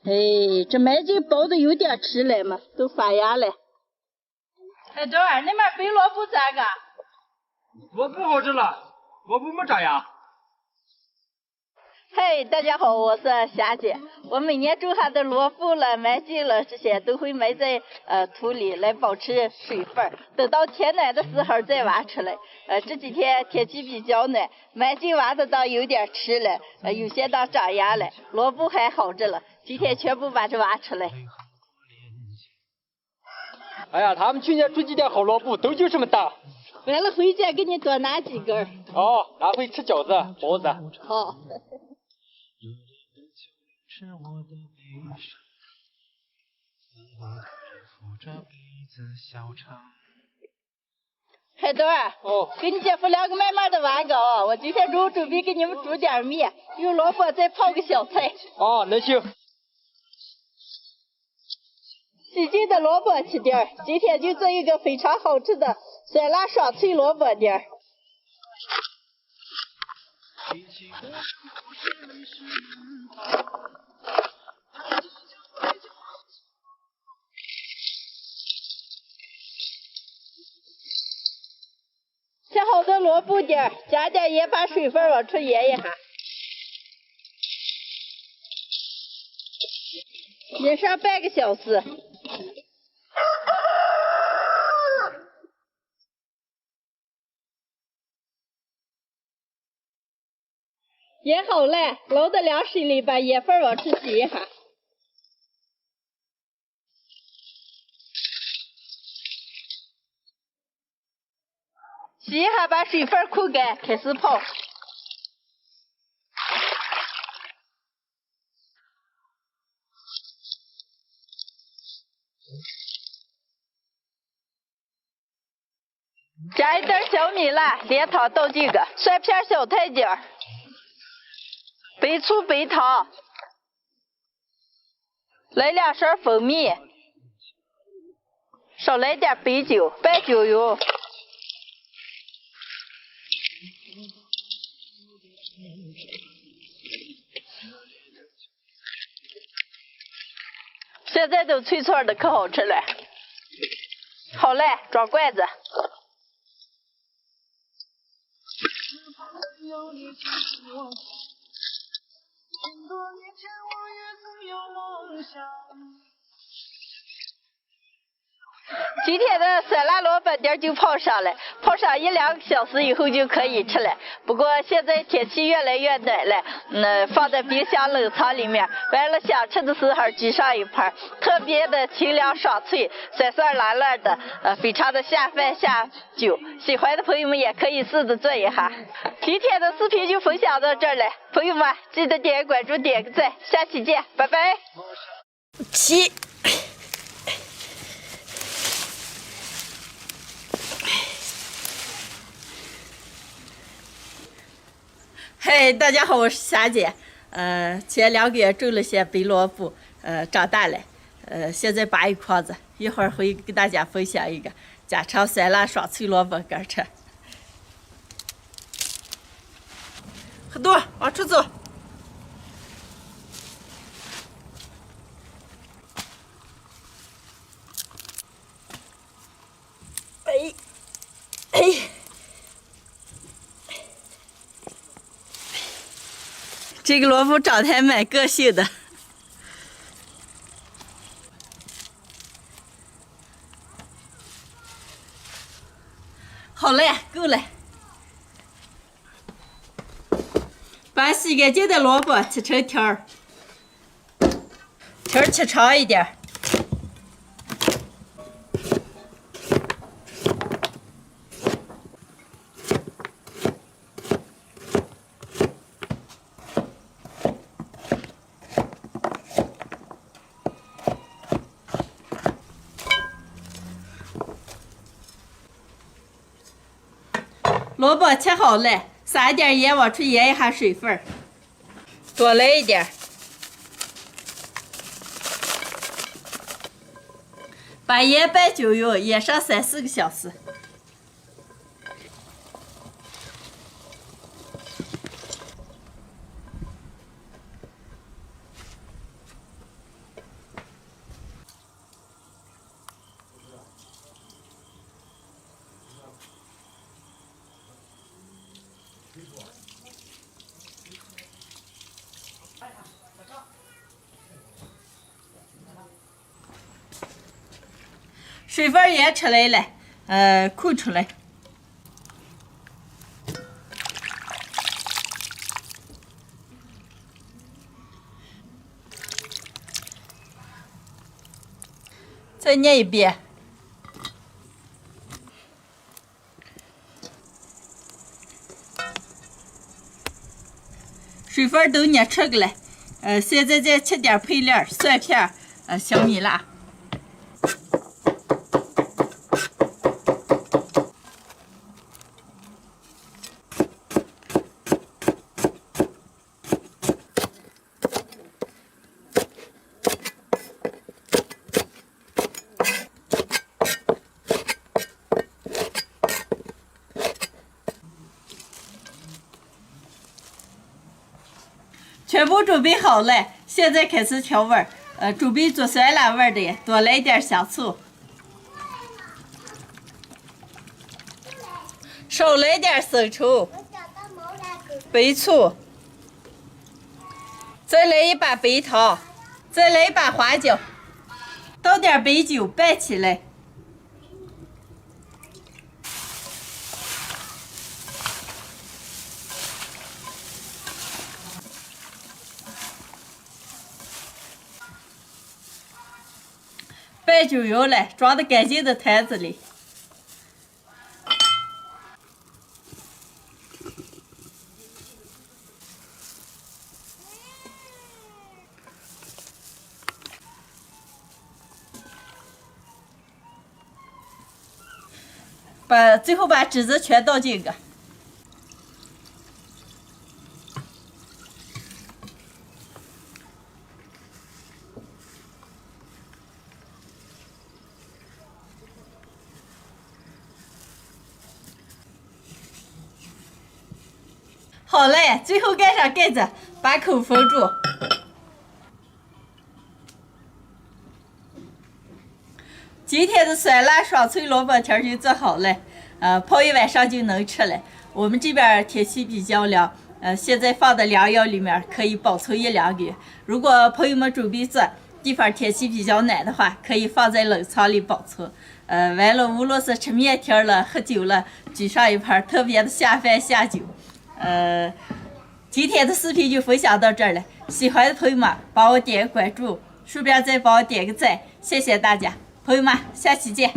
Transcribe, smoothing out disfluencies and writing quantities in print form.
哎，这麦筋包的有点吃了嘛，都发芽了。哎，周二，你们肥萝卜咋个？萝卜好吃了，萝卜没长芽。嘿，大家好，我是霞姐。我每年种下的萝卜了、麦筋了，这些都会埋在土里来保持水分，等到天暖的时候再挖出来。这几天天气比较暖，麦筋挖的倒有点吃了，有些倒长芽了，萝卜还好着了。今天全部把这挖出来。哎呀，他们去年种几点好萝卜都就这么大。完了回家给你多拿几根。哦，拿回吃饺子、包子。好。海豆儿，给你姐夫2个慢慢的挖个啊！我今天中午准备给你们煮点面，用萝卜再泡个小菜。哦，那行。洗净的萝卜切点，今天就做一个非常好吃的酸辣爽脆萝卜丁。切好的萝卜丁，加点盐，把水分往出腌一下。腌上半个小时。腌好了，捞到凉水里，把盐分往出洗一下。洗一下，把水分扣干，开始泡。加一点小米辣，连汤倒几个，蒜片小菜丁，白醋白糖，来2勺蜂蜜，少来点白酒，半酒油。现在都脆脆的，可好吃了。好嘞，装罐子。今天的酸辣萝卜丁就泡上了，泡上1-2个小时以后就可以吃了。不过现在天气越来越暖了，放在冰箱冷藏里面，完了想吃的时候举上一盘，特别的清凉爽脆，酸酸辣辣的，非常的下饭下酒。喜欢的朋友们也可以试着做一下。今天的视频就分享到这儿了，朋友们记得点个关注，点个赞，下期见，拜拜。嗨，大家好，我是霞姐。前2个月种了些白萝卜，长大了。现在拔一筐子，一会儿会给大家分享一个家常酸辣爽脆萝卜干吃。很多，往出走。这个萝卜长得还蛮个性的。好了，够了。把洗干净的萝卜切成条儿，条儿切长一点。萝卜切好了，撒一点盐往出腌一下水分，多来一点。把盐拌酒油腌上3-4个小时。水分也出来了，扣出来。再捏一遍。水分都捏出来了，现在再切点配料，蒜片，小米辣。全部准备好了，现在开始调味儿。准备做酸辣味的，多来点香醋，少来点生抽、白醋，再来一把白糖，再来一把花椒，倒点白酒拌起来。拌均匀了，装到干净的坛子里。最后把汁子全倒进去。好了，最后盖上盖子，把口封住。今天的酸辣爽脆萝卜条就做好了，泡一晚上就能吃了。我们这边天气比较凉，现在放在凉药里面可以保存1-2个月。如果朋友们准备做，地方天气比较暖的话，可以放在冷藏里保存。完了，无论是吃面条了、喝酒了，举上一盘，特别的下饭下酒。今天的视频就分享到这儿了，喜欢的朋友们帮我点个关注，顺便再帮我点个赞，谢谢大家，朋友们，下期见。